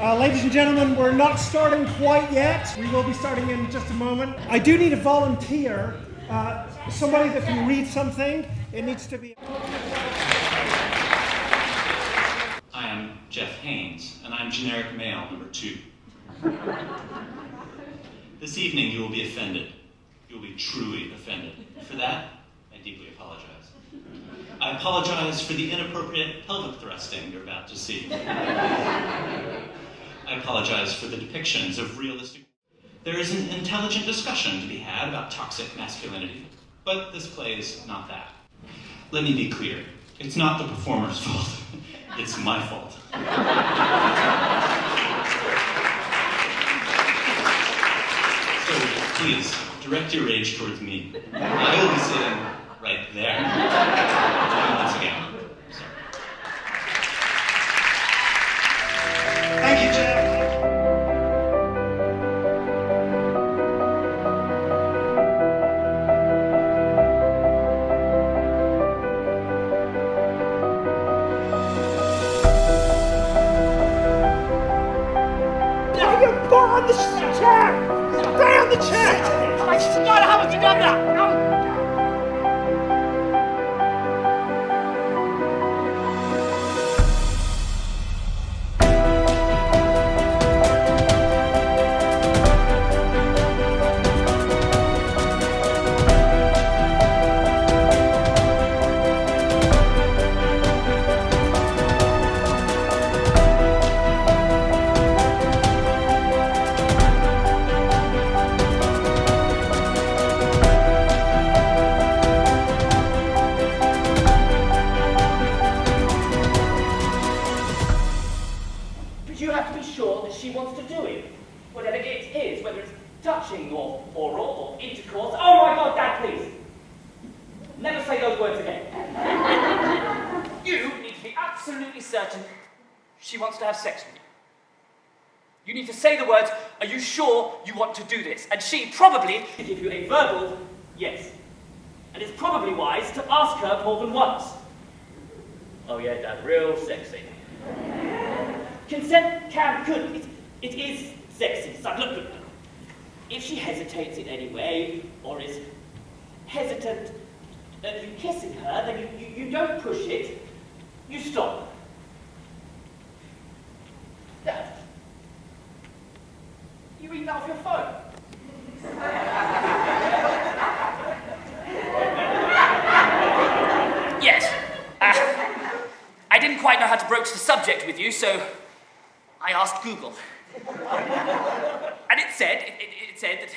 Ladies and gentlemen, we're not starting quite yet. We will be starting in just a moment. I do need a volunteer, somebody that can read something. It needs to be... I am Jeff Haynes, and I'm generic male number 2. This evening you will be offended. You will be truly offended. For that, I deeply apologize. I apologize for the inappropriate pelvic thrusting you're about to see. I apologize for the depictions of realistic... There is an intelligent discussion to be had about toxic masculinity, but this play is not that. Let me be clear. It's not the performer's fault. It's my fault. So please, direct your rage towards me. I will be sitting right there. Once again, sorry. Thank you, Jeff. On the chair! Stay on the chair! I God, how have you done that? You have to be sure that she wants to do it. Whatever it is, whether it's touching or oral or intercourse. Oh my God, Dad, please. Never say those words again. You need to be absolutely certain she wants to have sex with you. You need to say the words, are you sure you want to do this? And she probably will give you a verbal yes. And it's probably wise to ask her more than once. Oh yeah, Dad, real sexy. Consent could. It is sexy. So look. If she hesitates in any way, or is hesitant at you kissing her, then you don't push it. You stop. Dad, you read that off your phone. Yes. I didn't quite know how to broach the subject with you, so I asked Google. And it said that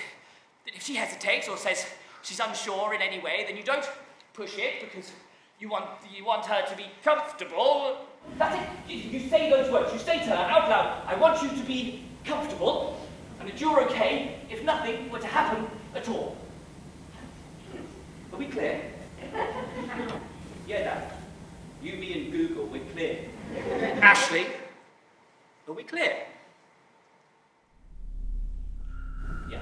if she hesitates or says she's unsure in any way, then you don't push it because you want her to be comfortable. That's it. You say those words. You say to her out loud, I want you to be comfortable, and that you're okay if nothing were to happen at all. Are we clear? Yeah, Dad. You, me, and Google, we're clear. Ashley, are we clear? Yeah.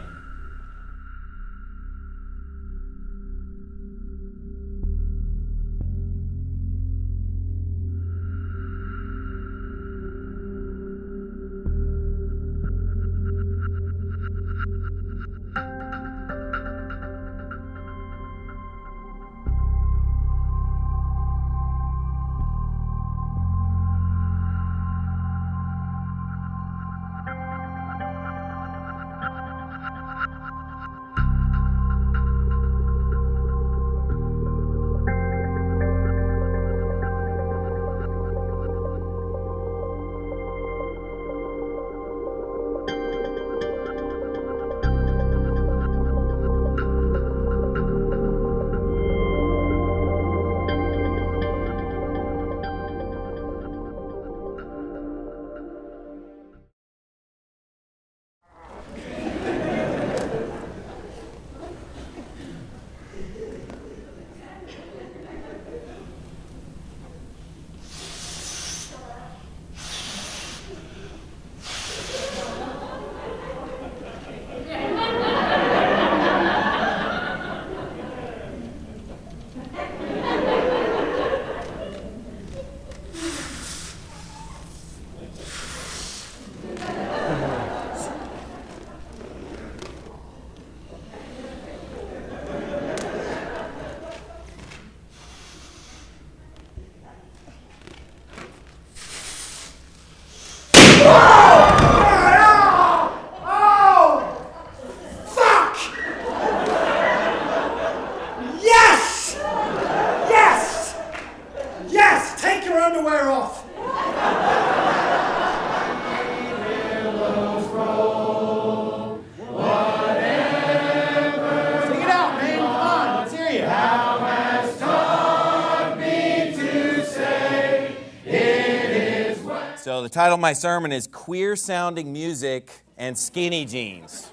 the title of my sermon is Queer Sounding Music and Skinny Jeans.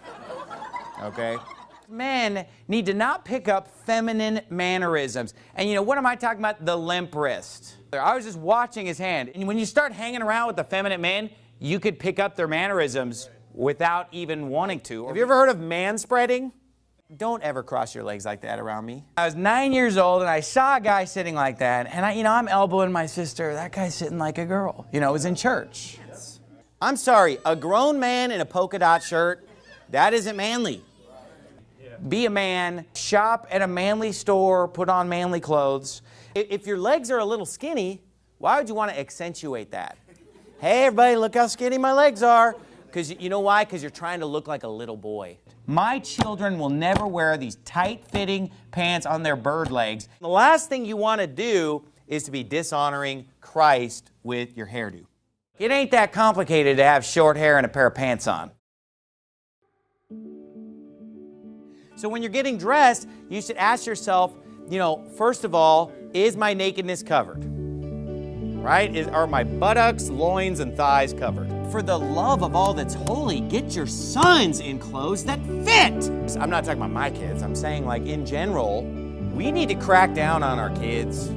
Okay? Men need to not pick up feminine mannerisms. And you know, what am I talking about? The limp wrist. I was just watching his hand. And when you start hanging around with the feminine men, you could pick up their mannerisms without even wanting to. Have you ever heard of manspreading? Don't ever cross your legs like that around me. I was 9 years old and I saw a guy sitting like that, and I'm elbowing my sister. That guy's sitting like a girl. You know, it was in church. I'm sorry, a grown man in a polka dot shirt, that isn't manly. Be a man, shop at a manly store, put on manly clothes. If your legs are a little skinny, why would you want to accentuate that? Hey everybody, look how skinny my legs are. Because you know why? Because you're trying to look like a little boy. My children will never wear these tight-fitting pants on their bird legs. The last thing you want to do is to be dishonoring Christ with your hairdo. It ain't that complicated to have short hair and a pair of pants on. So when you're getting dressed, you should ask yourself, first of all, is my nakedness covered? Right? Are my buttocks, loins, and thighs covered? For the love of all that's holy, get your sons in clothes that fit. I'm not talking about my kids. I'm saying, like, in general, we need to crack down on our kids.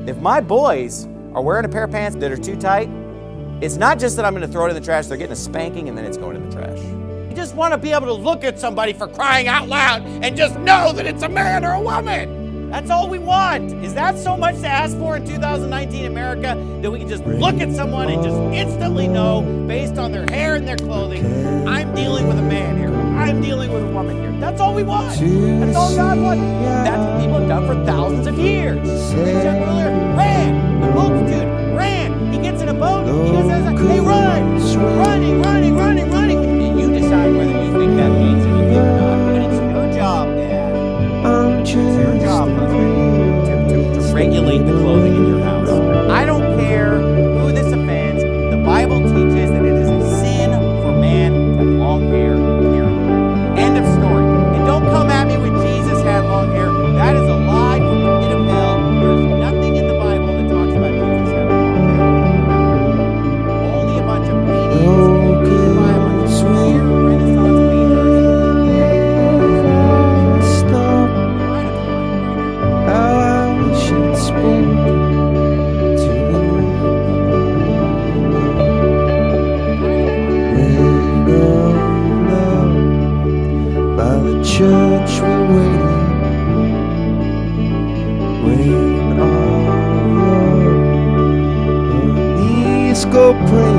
If my boys are wearing a pair of pants that are too tight, it's not just that I'm going to throw it in the trash. They're getting a spanking, and then it's going in the trash. You just want to be able to look at somebody, for crying out loud, and just know that it's a man or a woman. That's all we want. Is that so much to ask for in 2019 America, that we can just look at someone and just instantly know, based on their hair and their clothing, I'm dealing with a man here, I'm dealing with a woman here. That's all we want. That's all God wants. That's what people have done for thousands of years. Richard Ruler ran. The multitude ran. He gets in a boat. He goes, hey, run. Running, running, running, running. And you decide whether you think that means anything or not. But it's your job, Dad. It's your job, to regulate the clothing in your house. I don't care who this offends. The Bible teaches that it is a sin for man to have long hair, period. End of story. And don't come at me when Jesus had long hair. That is a lie from the pit of hell. There's nothing in the Bible that talks about Jesus having long hair. Only a bunch of paintings by a bunch of weird Renaissance painters. Church we waited, rain on love, knees go praying.